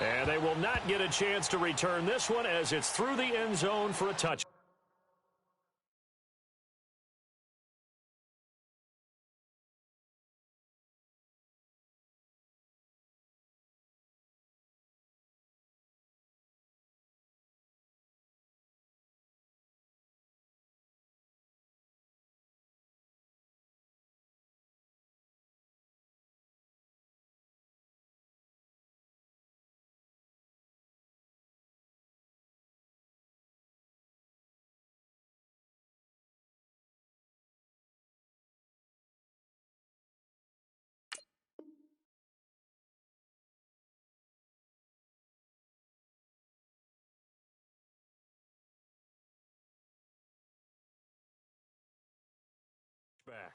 And they will not get a chance to return this one as it's through the end zone for a touch. Back.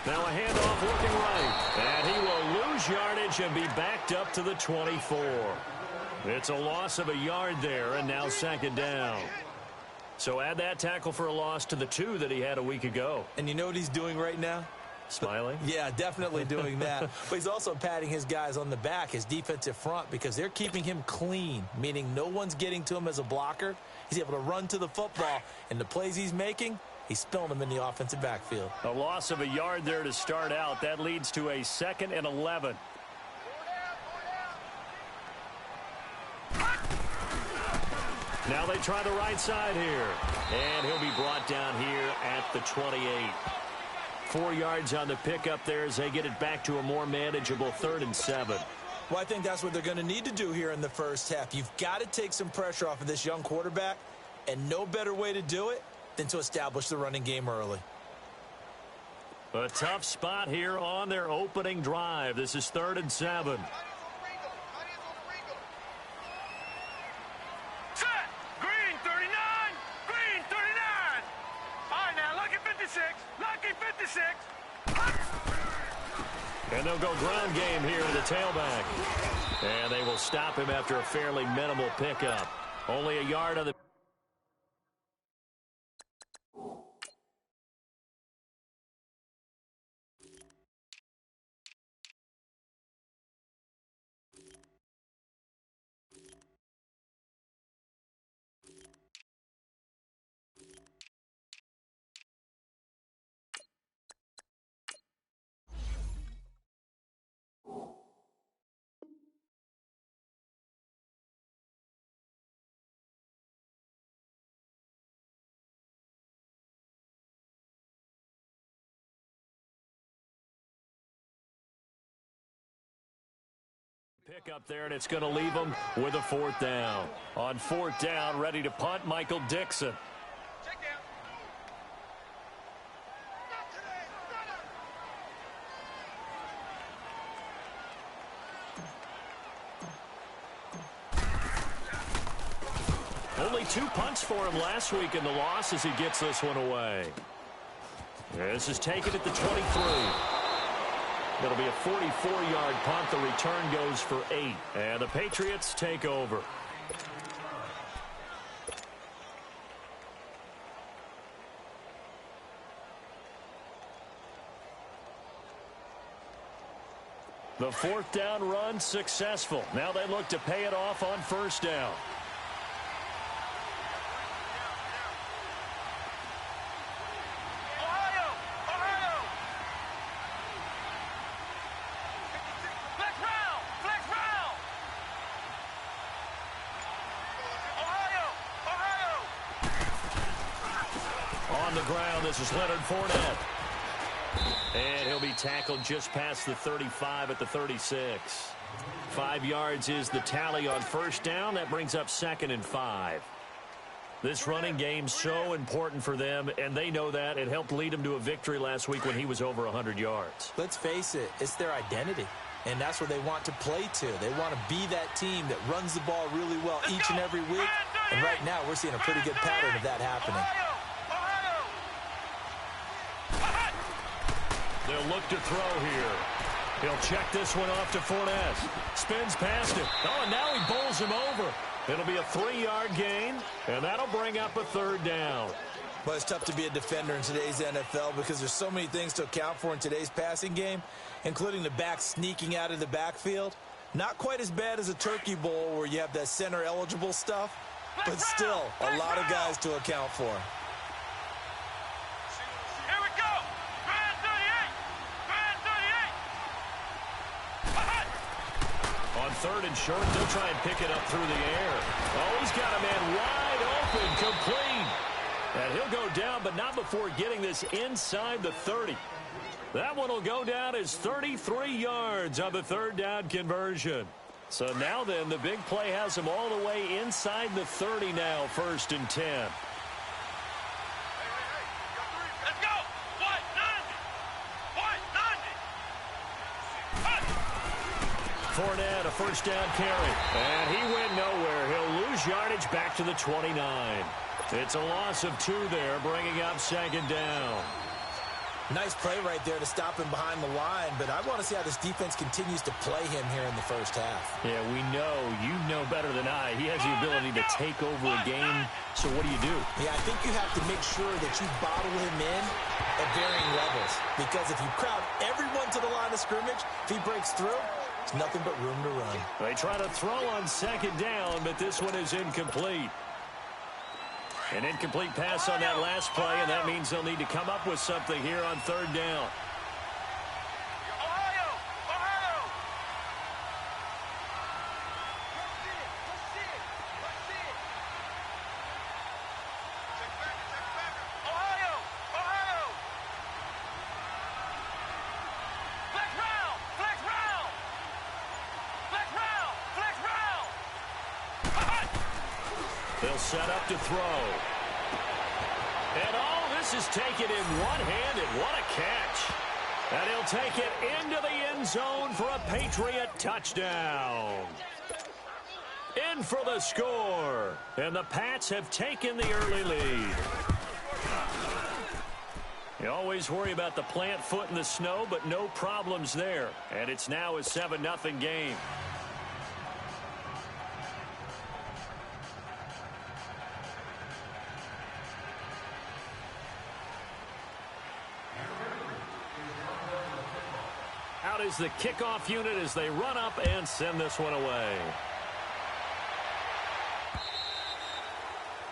Now a handoff looking right. And he will lose yardage and be backed up to the 24. It's a loss of a yard there, and now second down. So add that tackle for a loss to the 2 that he had a week ago. And you know what he's doing right now? Smiling? Yeah, definitely doing that. But he's also patting his guys on the back, his defensive front, because they're keeping him clean, meaning no one's getting to him as a blocker. He's able to run to the football, and the plays he's making, he's spilling them in the offensive backfield. A loss of a yard there to start out. That leads to a 2nd and 11. Now they try the right side here. And he'll be brought down here at the 28. 4 yards on the pickup there as they get it back to a more manageable 3rd and 7. Well, I think that's what they're going to need to do here in the first half. You've got to take some pressure off of this young quarterback, and no better way to do it than to establish the running game early. A tough spot here on their opening drive. This is 3rd and 7. Set! Green 39! Green 39! All right, now, lucky 56! Lucky 56! And they'll go ground game here to the tailback. And they will stop him after a fairly minimal pickup. Only a yard on the... Pick up there, and it's going to leave them with a 4th down. On 4th down, ready to punt, Michael Dixon. Check down. Only 2 punts for him last week in the loss as he gets this one away. This is taken at the 23. It'll be a 44-yard punt. The return goes for 8. And the Patriots take over. The 4th down run successful. Now they look to pay it off on 1st down. This is Leonard Fournette. And he'll be tackled just past the 35 at the 36. 5 yards is the tally on 1st down. That brings up 2nd and 5. This running game so important for them, and they know that. It helped lead them to a victory last week when he was over 100 yards. Let's face it, it's their identity. And that's what they want to play to. They want to be that team that runs the ball really well each and every week. And right now, we're seeing a pretty good pattern of that happening. They'll look to throw here. He'll check this one off to Fournette. Spins past him. Oh, and now he bowls him over. It'll be a 3-yard gain, and that'll bring up a third down. But it's tough to be a defender in today's NFL because there's so many things to account for in today's passing game, including the back sneaking out of the backfield. Not quite as bad as a Turkey Bowl where you have that center-eligible stuff, but still a lot of guys to account for. Here we go. Grand 38. On third and short, they'll try and pick it up through the air. Oh, he's got a man wide open, complete. And he'll go down, but not before getting this inside the 30. That one will go down as 33 yards on the third down conversion. So now then, the big play has him all the way inside the 30 now, 1st and 10. Let's go. What? 90. Fournette, a first down carry. And he went nowhere. He'll lose yardage back to the 29. It's a loss of 2 there, bringing up 2nd down. Nice play right there to stop him behind the line, but I want to see how this defense continues to play him here in the first half. Yeah, we know. You know better than I. He has the ability to take over a game. So what do you do? Yeah, I think you have to make sure that you bottle him in at varying levels, because if you crowd everyone to the line of scrimmage, if he breaks through, it's nothing but room to run. They try to throw on 2nd down, but this one is incomplete. An incomplete pass on that last play, and that means they'll need to come up with something here on 3rd down. Ohio. They'll set up to throw. And all this is taken in one-handed. What a catch. And he'll take it into the end zone for a Patriot touchdown. In for the score. And the Pats have taken the early lead. You always worry about the plant foot in the snow, but no problems there. And it's now a 7-0 game. Out is the kickoff unit as they run up and send this one away.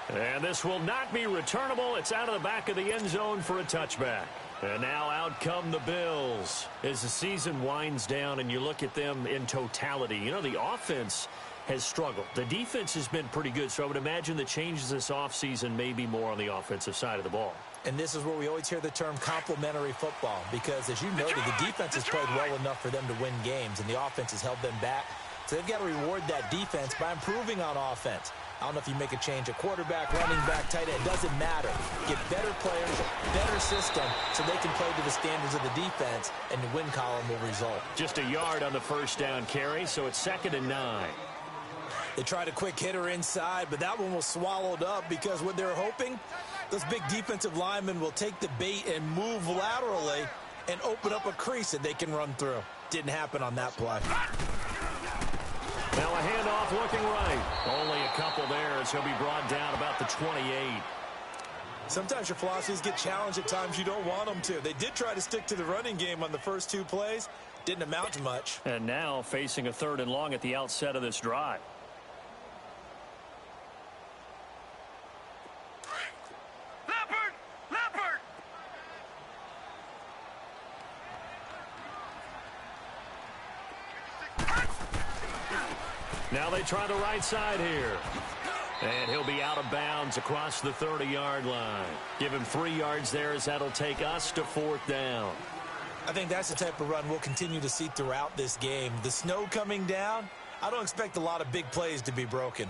And this will not be returnable. It's out of the back of the end zone for a touchback. And now out come the Bills. As the season winds down and you look at them in totality, you know, the offense has struggled. The defense has been pretty good, so I would imagine the changes this offseason may be more on the offensive side of the ball. And this is where we always hear the term complementary football, because as you noted, the defense has played well enough for them to win games, and the offense has held them back. So they've got to reward that defense by improving on offense. I don't know if you make a change at quarterback, running back, tight end. It doesn't matter. Get better players, better system, so they can play to the standards of the defense, and the win column will result. Just a yard on the first down carry, so it's 2nd and 9. They tried a quick hitter inside, but that one was swallowed up because what they're hoping, those big defensive linemen will take the bait and move laterally and open up a crease that they can run through. Didn't happen on that play. Now a handoff looking right. Only a couple there as he'll be brought down about the 28. Sometimes your philosophies get challenged at times you don't want them to. They did try to stick to the running game on the first 2 plays. Didn't amount to much. And now facing a 3rd and long at the outset of this drive. Now they try the right side here. And he'll be out of bounds across the 30-yard line. Give him 3 yards there as that'll take us to 4th down. I think that's the type of run we'll continue to see throughout this game. The snow coming down, I don't expect a lot of big plays to be broken.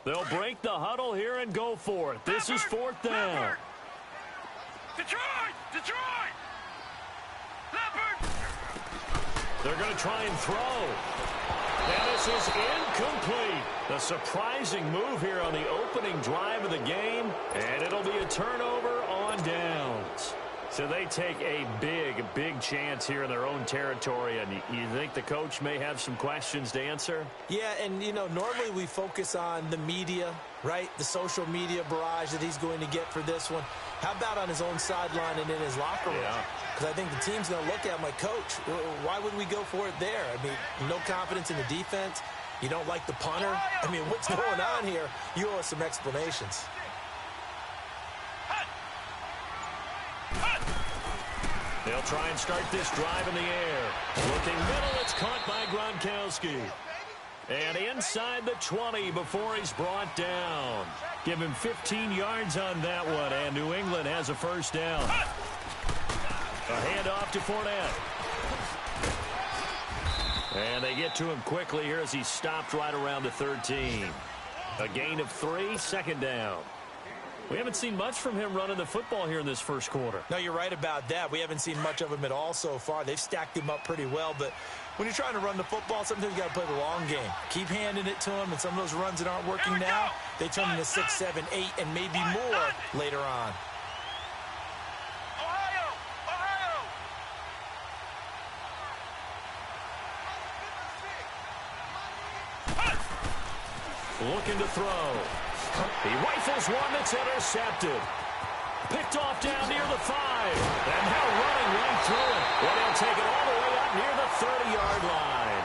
They'll break the huddle here and go for it. This is fourth down. Detroit! Detroit! Leopard! They're going to try and throw. And this is incomplete. A surprising move here on the opening drive of the game. And it'll be a turnover on downs. So they take a big chance here in their own territory. And you think the coach may have some questions to answer? Yeah, and, you know, normally we focus on the media, right? The social media barrage that he's going to get for this one. How about on his own sideline and in his locker room? Because I think the team's going to look at him like, Coach, why would we go for it there? I mean, no confidence in the defense. You don't like the punter. I mean, what's going on here? You owe us some explanations. They'll try and start this drive in the air. Looking middle, it's caught by Gronkowski. And inside the 20 before he's brought down. Give him 15 yards on that one, and New England has a first down. A handoff to Fournette. And they get to him quickly here as he stopped right around the 13. A gain of 3, second down. We haven't seen much from him running the football here in this first quarter. No, you're right about that. We haven't seen much of him at all so far. They've stacked him up pretty well, but when you're trying to run the football, sometimes you got to play the long game. Keep handing it to him, and some of those runs that aren't working now, they turn into 6, 7, 8, and maybe more later on. Looking to throw. He rifles one that's intercepted. Picked off down near the 5. And now running right through it. Well, they'll take it all the way up near the 30-yard line.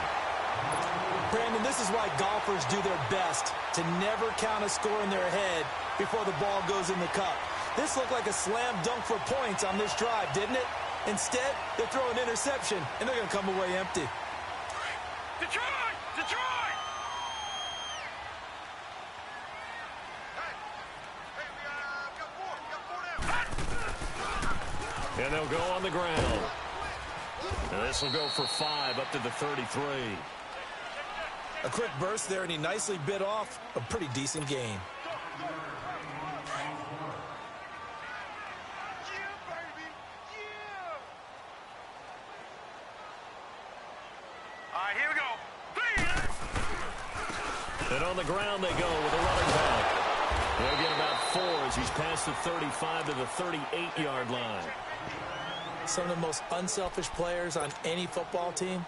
Brandon, this is why golfers do their best to never count a score in their head before the ball goes in the cup. This looked like a slam dunk for points on this drive, didn't it? Instead, they throw an interception, and they're going to come away empty. Detroit! Detroit! And they'll go on the ground. And this will go for 5 up to the 33. A quick burst there, and he nicely bit off a pretty decent gain. All right, here we go. And on the ground they go with a running back. They'll get about 4 as he's past the 35 to the 38-yard line. Some of the most unselfish players on any football team,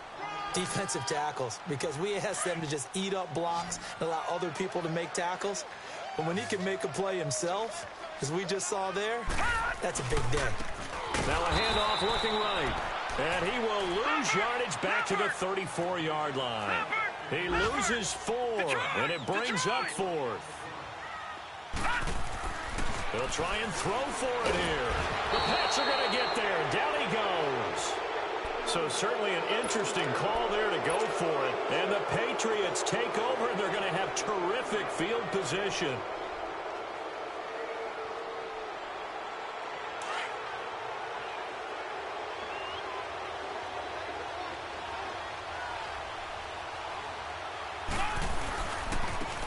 defensive tackles, because we ask them to just eat up blocks and allow other people to make tackles. But when he can make a play himself, as we just saw there, that's a big day. Now a handoff looking right. And he will lose yardage back to the 34-yard line. He loses 4, and it brings up 4th. They'll try and throw for it here. The Pats are going to get there. Down he goes. So certainly an interesting call there to go for it. And the Patriots take over, and they're going to have terrific field position.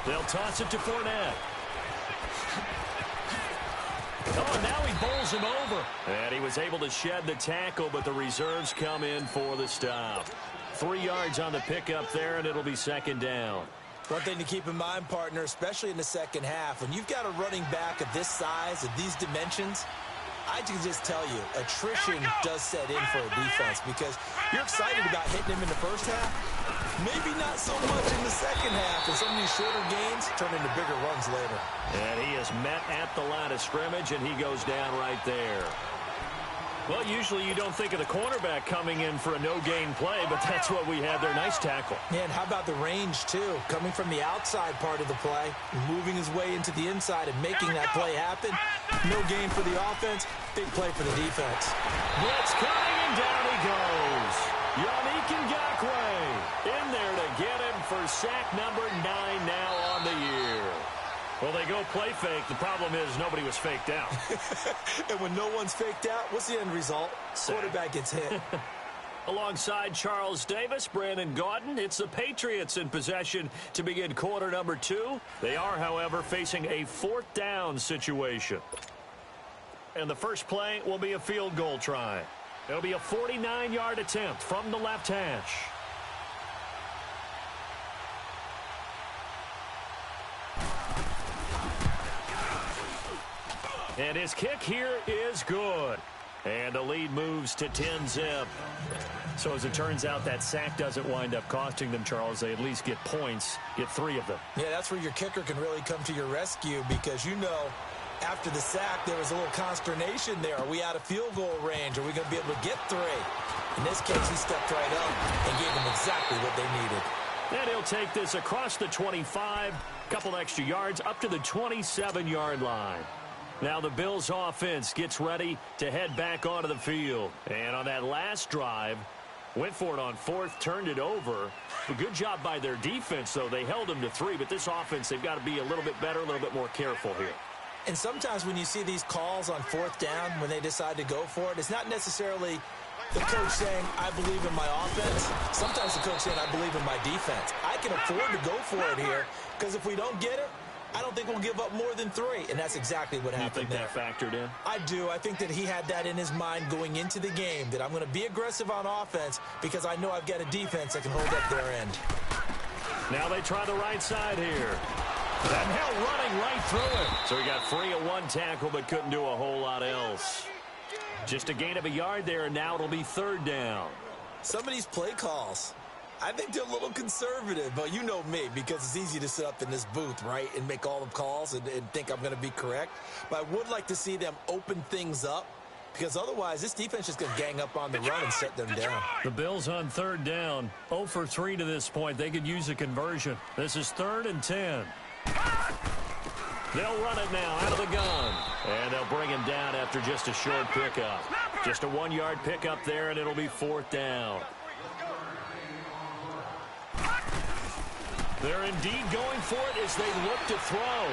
They'll toss it to Fournette. Oh, now he bowls him over. And he was able to shed the tackle, but the reserves come in for the stop. 3 yards on the pickup there, and it'll be second down. One thing to keep in mind, partner, especially in the second half, when you've got a running back of this size, of these dimensions, I can just tell you, attrition does set in for a defense because you're excited about hitting him in the first half. Maybe not so much in the second half, and some of these shorter gains turn into bigger runs later. And he is met at the line of scrimmage, and he goes down right there. Well, usually you don't think of the cornerback coming in for a no-gain play, but that's what we had there. Nice tackle. Yeah, and how about the range, too? Coming from the outside part of the play, moving his way into the inside and making that play happen. No gain for the offense, big play for the defense. Blitz coming, and down he goes. Yannick Ngakoue in there to get him for sack number 9 now on the year. Well, they go play fake. The problem is nobody was faked out. And when no one's faked out, what's the end result? Quarterback gets hit. Alongside Charles Davis, Brandon Gaudin, it's the Patriots in possession to begin quarter number 2. They are, however, facing a 4th down situation. And the first play will be a field goal try. It'll be a 49-yard attempt from the left hash. And his kick here is good. And the lead moves to 10-zip. So as it turns out, that sack doesn't wind up costing them, Charles. They at least get points, get 3 of them. Yeah, that's where your kicker can really come to your rescue because, you know, after the sack, there was a little consternation there. Are we out of field goal range? Are we going to be able to get 3? In this case, he stepped right up and gave them exactly what they needed. And he'll take this across the 25, a couple extra yards, up to the 27-yard line. Now the Bills offense gets ready to head back onto the field. And on that last drive, went for it on 4th, turned it over. A good job by their defense, though. They held them to 3, but this offense, they've got to be a little bit better, a little bit more careful here. And sometimes when you see these calls on 4th down, when they decide to go for it, it's not necessarily the coach saying, I believe in my offense. Sometimes the coach saying, I believe in my defense. I can afford to go for it here because if we don't get it, I don't think we'll give up more than 3, and that's exactly what happened there. You think that factored in? I do. I think that he had that in his mind going into the game, that I'm going to be aggressive on offense because I know I've got a defense that can hold up their end. Now they try the right side here. That hell running right through it. So he got free of 1 tackle but couldn't do a whole lot else. Just a gain of a yard there, and now it'll be 3rd down. Some of these play calls, I think they're a little conservative, but you know me, because it's easy to sit up in this booth, right, and make all the calls and think I'm going to be correct. But I would like to see them open things up, because otherwise this defense is going to gang up on the run and shut them down. The Bills on 3rd down, 0 for 3 to this point. They could use a conversion. This is 3rd and 10. They'll run it now out of the gun. And they'll bring him down after just a short pickup. Just a 1-yard pickup there, and it'll be 4th down. They're indeed going for it as they look to throw.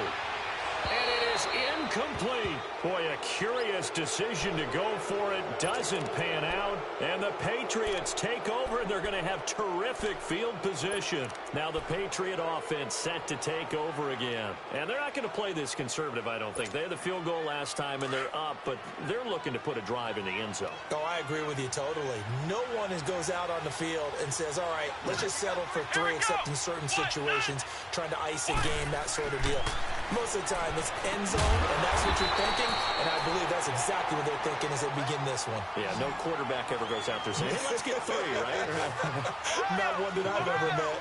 And it is incomplete. Boy, a curious decision to go for it. Doesn't pan out. And the Patriots take over. They're going to have terrific field position. Now the Patriot offense set to take over again. And they're not going to play this conservative, I don't think. They had the field goal last time, and they're up, but they're looking to put a drive in the end zone. Oh, I agree with you totally. No one goes out on the field and says, all right, let's just settle for 3, except in certain situations, trying to ice a game, that sort of deal. Most of the time, it's end zone, and that's what you're thinking, and I believe that's exactly what they're thinking as they begin this one. Yeah, no quarterback ever goes out there saying, hey, let's get 3, right? Not one that I've ever met.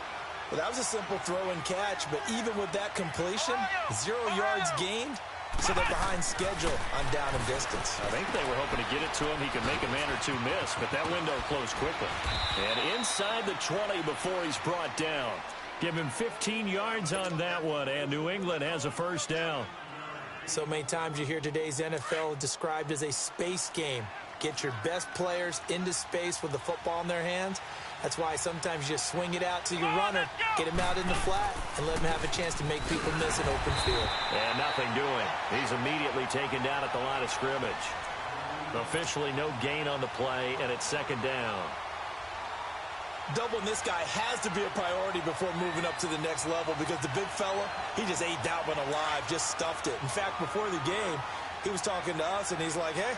Well, that was a simple throw and catch, but even with that completion, 0 yards gained, so they're behind schedule on down and distance. I think they were hoping to get it to him. He could make a man or 2 miss, but that window closed quickly. And inside the 20 before he's brought down. Give him 15 yards on that one, and New England has a 1st down. So many times you hear today's NFL described as a space game. Get your best players into space with the football in their hands. That's why sometimes you swing it out to your runner, get him out in the flat, and let him have a chance to make people miss an open field. And nothing doing. He's immediately taken down at the line of scrimmage. Officially no gain on the play, and it's 2nd down. Doubling this guy has to be a priority before moving up to the next level because the big fella, he just ate that one alive, just stuffed it. In fact, before the game, he was talking to us, and he's like, hey,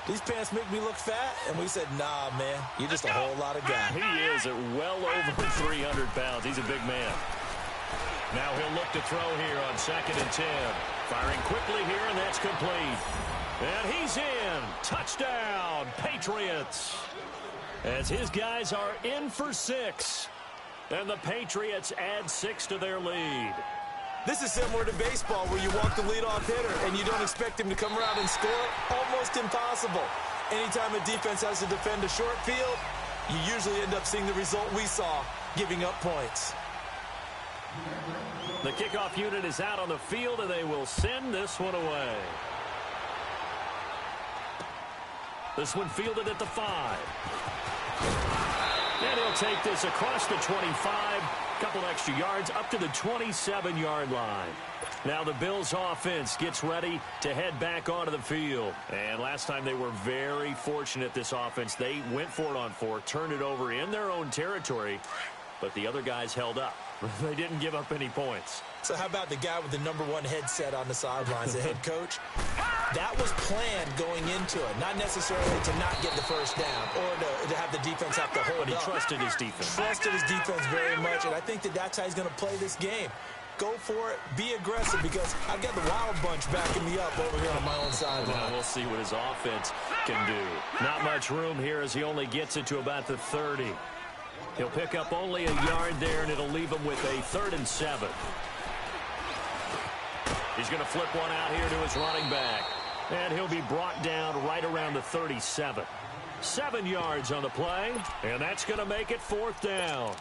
these pants make me look fat? And we said, nah, man, you're just a whole lot of guy. He is at well over 300 pounds. He's a big man. Now he'll look to throw here on 2nd and 10. Firing quickly here, and that's complete. And he's in. Touchdown, Patriots. As his guys are in for 6. And the Patriots add 6 to their lead. This is similar to baseball where you walk the leadoff hitter and you don't expect him to come around and score. Almost impossible. Anytime a defense has to defend a short field, you usually end up seeing the result we saw, giving up points. The kickoff unit is out on the field, and they will send this one away. This one fielded at the 5. And he'll take this across the 25 Couple extra yards up to the 27-yard line. Now the Bills offense gets ready to head back onto the field. And last time they were very fortunate, this offense. They went for it on 4, turned it over in their own territory, but the other guys held up. They didn't give up any points. So how about the guy with the #1 headset on the sidelines, the head coach? That was planned going into it, not necessarily to not get the first down or to have the defense have to hold up. But he trusted his defense. Trusted his defense very much, and I think that's how he's going to play this game. Go for it. Be aggressive, because I've got the Wild Bunch backing me up over here on my own sideline. Well, we'll see what his offense can do. Not much room here as he only gets it to about the 30. He'll pick up only a yard there, and it'll leave him with a 3rd and 7. He's going to flip one out here to his running back. And he'll be brought down right around the 37. 7 yards on the play, and that's going to make it 4th down.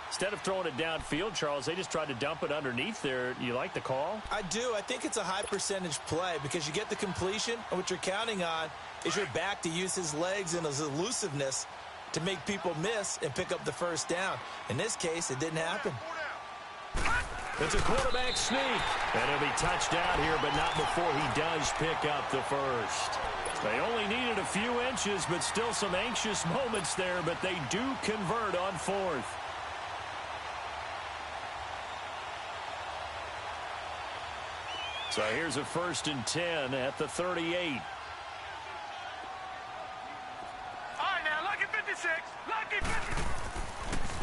Instead of throwing it downfield, Charles, they just tried to dump it underneath there. You like the call? I do. I think it's a high-percentage play because you get the completion, and what you're counting on is your back to use his legs and his elusiveness to make people miss and pick up the first down. In this case, it didn't happen. It's a quarterback sneak, and he'll be touched down here, but not before he does pick up the first. They only needed a few inches, but still some anxious moments there, but they do convert on 4th. So here's a 1st and 10 at the 38. All right, now, lucky 56. Lucky 50.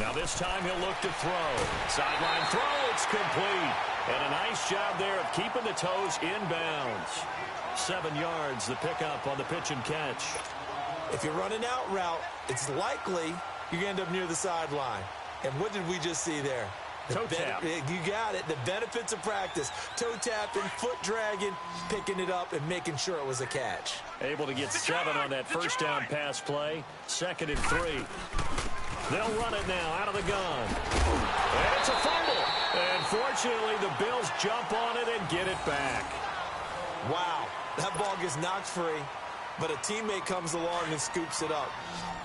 Now this time he'll look to throw. Sideline throw, it's complete. And a nice job there of keeping the toes inbounds. 7 yards, the pickup on the pitch and catch. If you're running out route, it's likely you're going to end up near the sideline. And what did we just see there? Toe tap. You got it. The benefits of practice. Toe tapping, foot dragging, picking it up, and making sure it was a catch. Able to get 7 on that first down pass play. 2nd and 3. They'll run it now out of the gun. And it's a fumble. And fortunately, the Bills jump on it and get it back. Wow. That ball gets knocked free, but a teammate comes along and scoops it up.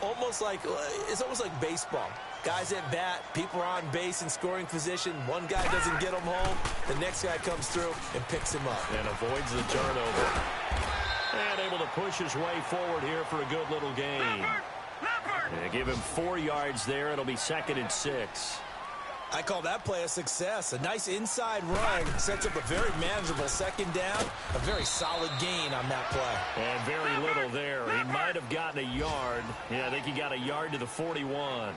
It's almost like baseball. Guys at bat, people are on base in scoring position. One guy doesn't get him home. The next guy comes through and picks him up. And avoids the turnover. And able to push his way forward here for a good little gain. And give him 4 yards there. It'll be 2nd and 6. I call that play a success. A nice inside run sets up a very manageable 2nd down. A very solid gain on that play. And very little there. He might have gotten a yard. Yeah, I think he got a yard to the 41.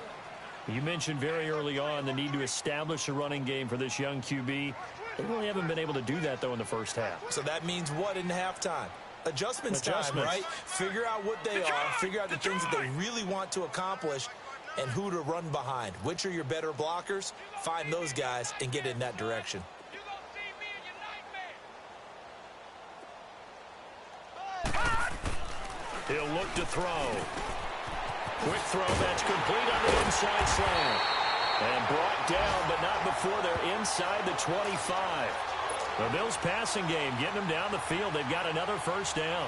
You mentioned very early on the need to establish a running game for this young QB. They really haven't been able to do that, though, in the first half. So that means what in halftime? Adjustments time, right? Figure out what they are. Figure out the things that they really want to accomplish and who to run behind. Which are your better blockers? Find those guys and get in that direction. He'll look to throw. Quick throw, that's complete on the inside slant. And brought down, but not before they're inside the 25. The Bills passing game, getting them down the field. They've got another first down.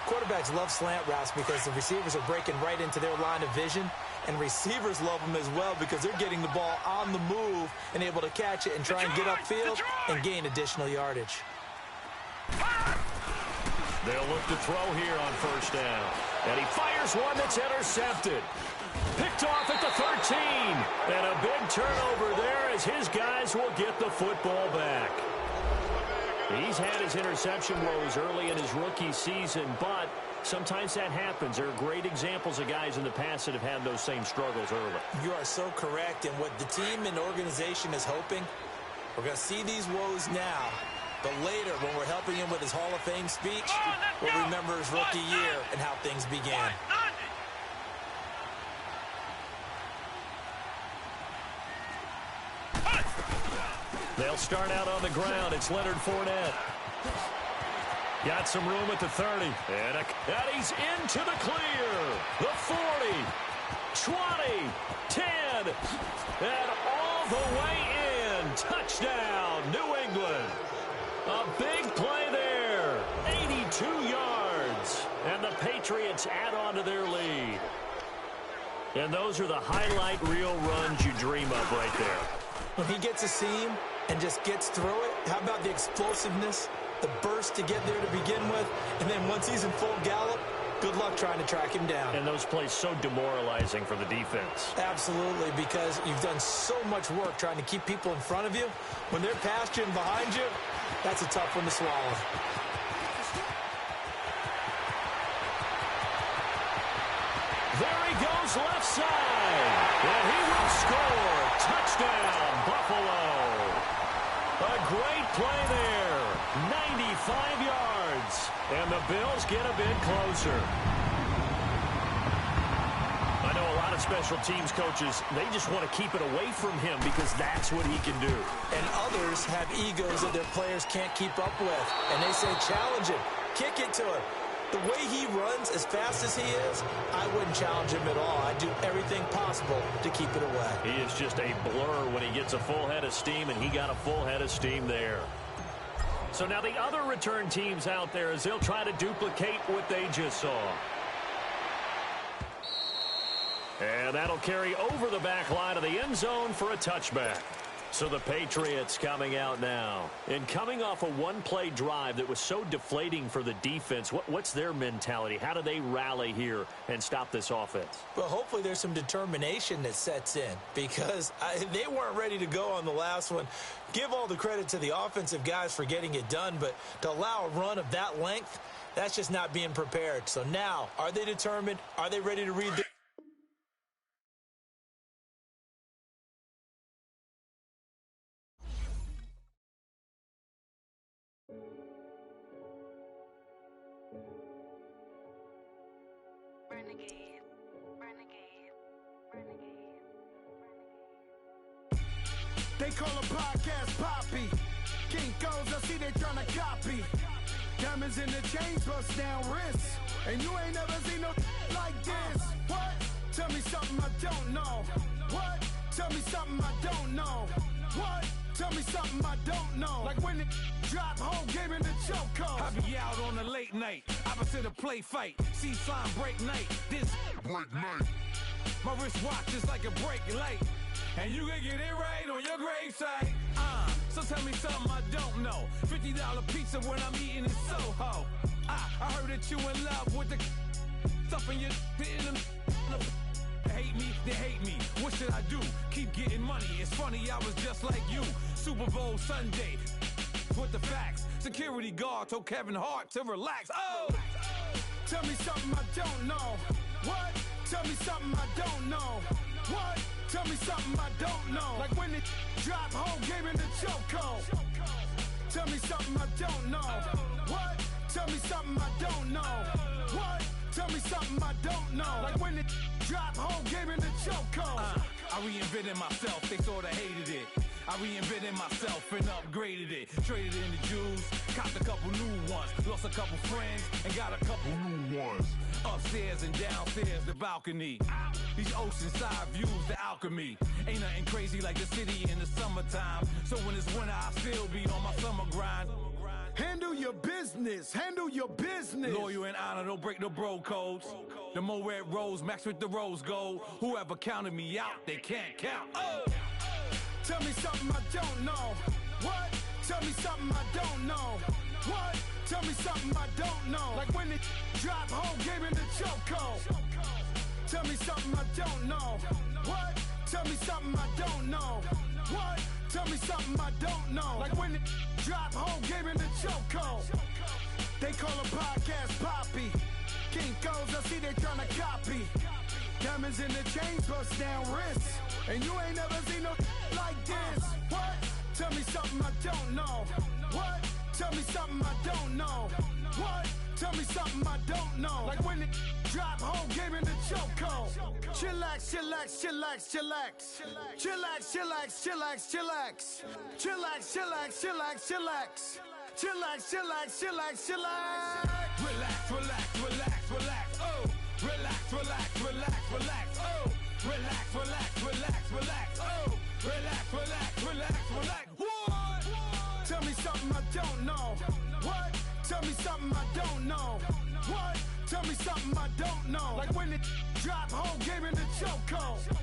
Quarterbacks love slant routes because the receivers are breaking right into their line of vision. And receivers love them as well because they're getting the ball on the move and able to catch it and try and get upfield and gain additional yardage. They'll look to throw here on first down. And he fires one that's intercepted. Picked off at the 13. And a big turnover there as his guys will get the football back. He's had his interception woes early in his rookie season, but sometimes that happens. There are great examples of guys in the past that have had those same struggles early. You are so correct. And what the team and organization is hoping, we're going to see these woes now. But later, when we're helping him with his Hall of Fame speech, we'll remember his rookie year and how things began. They'll start out on the ground. It's Leonard Fournette. Got some room at the 30. And he's into the clear. The 40, 20, 10, and all the way in. Touchdown, New England. A big play there. 82 yards. And the Patriots add on to their lead. And those are the highlight reel runs you dream of right there. When he gets a seam and just gets through it, how about the explosiveness, the burst to get there to begin with, and then once he's in full gallop, good luck trying to track him down. And those plays so demoralizing for the defense. Absolutely, because you've done so much work trying to keep people in front of you. When they're past you and behind you, that's a tough one to swallow. There he goes left side. And he will score. Touchdown, Buffalo. A great play there. 95 yards. And the Bills get a bit closer. I know a lot of special teams coaches, they just want to keep it away from him because that's what he can do. And others have egos that their players can't keep up with. And they say, challenge him. Kick it to him. The way he runs as fast as he is, I wouldn't challenge him at all. I'd do everything possible to keep it away. He is just a blur when he gets a full head of steam, and he got a full head of steam there. So now the other return teams out there as they'll try to duplicate what they just saw. And that'll carry over the back line of the end zone for a touchback. So the Patriots coming out now. And coming off a one-play drive that was so deflating for the defense, what's their mentality? How do they rally here and stop this offense? Well, hopefully there's some determination that sets in because they weren't ready to go on the last one. Give all the credit to the offensive guys for getting it done, but to allow a run of that length, that's just not being prepared. So now, are they determined? Are they ready to read the... They call a podcast Poppy. Kinkos, I see they tryna copy. Diamonds in the chains, bust down wrists. And you ain't never seen no like this. What? Tell me something I don't know. What? Tell me something I don't know. What? Tell me something I don't know. Like when it drop, whole game in the chokehold. I be out on a late night, opposite a play fight. See sign break night, this break night. My wristwatch is like a break light. And you can get it right on your gravesite. So tell me something I don't know. $50 pizza when I'm eating in Soho. I heard that you in love with the stuff in your hate me, they hate me. What should I do? Keep getting money. It's funny, I was just like you. Super Bowl Sunday with the facts. Security guard told Kevin Hart to relax. Oh! Tell me something I don't know. What? Tell me something I don't know. What? Tell me something I don't know. Like when it drop, whole game in the chokehold. Tell me something I don't know. What? Tell me something I don't know. What? Tell me something I don't know. Like when it drop, whole game in the chokehold. I reinvented myself, they sorta hated it. I reinvented myself and upgraded it. Traded in the Jews, copped a couple new ones. Lost a couple friends and got a couple new ones. Upstairs and downstairs, the balcony. These oceanside views, the alchemy. Ain't nothing crazy like the city in the summertime. So when it's winter, I still be on my summer grind. Handle your business. Handle your business. Loyal and honor, don't break the bro codes. The more red rose, max with the rose gold. Whoever counted me out, they can't count. Oh! Tell me something I don't know. What? Tell me something I don't know. What? Tell me something I don't know. Like when it drop, whole game in the chokehold. Tell me something I don't know. What? Tell me something I don't know. What? Tell me something I don't know. Like when it drop, whole game in the chokehold. They call a podcast Poppy. Kinkos, I see they tryna copy. Diamonds in the chains, bust down wrists. And you ain't never seen no like this. What? Tell me something I don't know. What? Tell me something I don't know. What? Tell me something I don't know. Like when it drop, whole game in the chokehold. Chillax, chillax, chillax, chillax. Chillax, chillax, chillax, chillax. Chillax, chillax, chillax, chillax. Chillax, chillax, chillax, chillax. Relax, relax, relax, relax. Oh! Relax, relax, relax, relax. Oh! Relax, relax, relax, relax. Oh! Relax, relax, relax, relax. What? Tell me something I don't know. What? Tell me something I don't know. What? Tell me something I don't know. Like when it drop, whole game in the chokehold.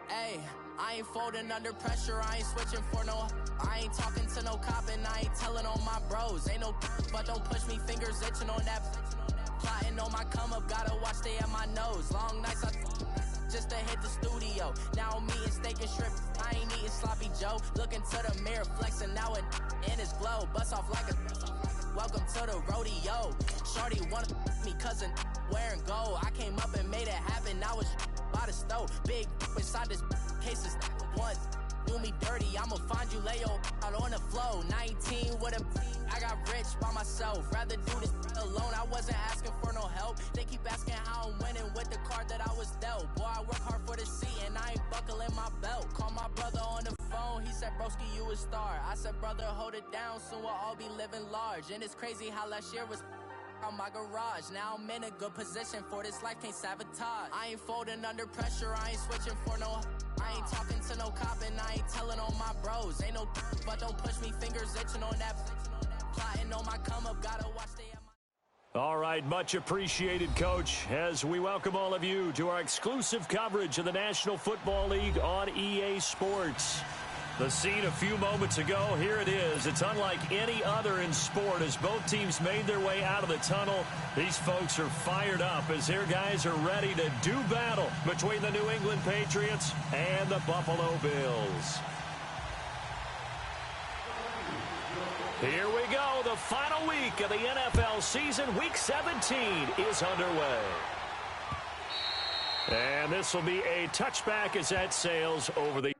Hey, I ain't folding under pressure, I ain't switching for no. I ain't talking to no cop and I ain't telling on my bros. Ain't no but don't push me, fingers itching on that. Plotting on my come up, gotta watch stay at my nose. Long nights I just to hit the studio. Now I'm eating steak and shrimp, I ain't eating sloppy Joe. Looking to the mirror, flexing now and in his glow. Bust off like a welcome to the rodeo. Shorty wanna me cousin wearing gold. I came up and made it happen, I was by the stove. Big inside this case is once do me dirty, I'ma find you lay your out on the floor. 19 with a I got rich by myself. Rather do this alone, I wasn't asking for no help. They keep asking how I'm winning with the card that I was dealt. Boy, I work hard for the seat and I ain't buckling my belt. Call my brother on the phone, he said, broski, you a star. I said, brother, hold it down, soon we'll all be living large. And it's crazy how last year was on my garage. Now I'm in a good position for this life, can't sabotage. I ain't folding under pressure, I ain't switching for no. I ain't talking to no cop and I ain't telling on my bros. Ain't no but don't push me, fingers itching on that. Plotting on my come up, gotta watch stay at my. All right, much appreciated, Coach, as we welcome all of you to our exclusive coverage of the National Football League on EA Sports. The scene a few moments ago, here it is. It's unlike any other in sport as both teams made their way out of the tunnel. These folks are fired up as their guys are ready to do battle between the New England Patriots and the Buffalo Bills. Here we go. The final week of the NFL season. Week 17 is underway. And this will be a touchback as that sails over the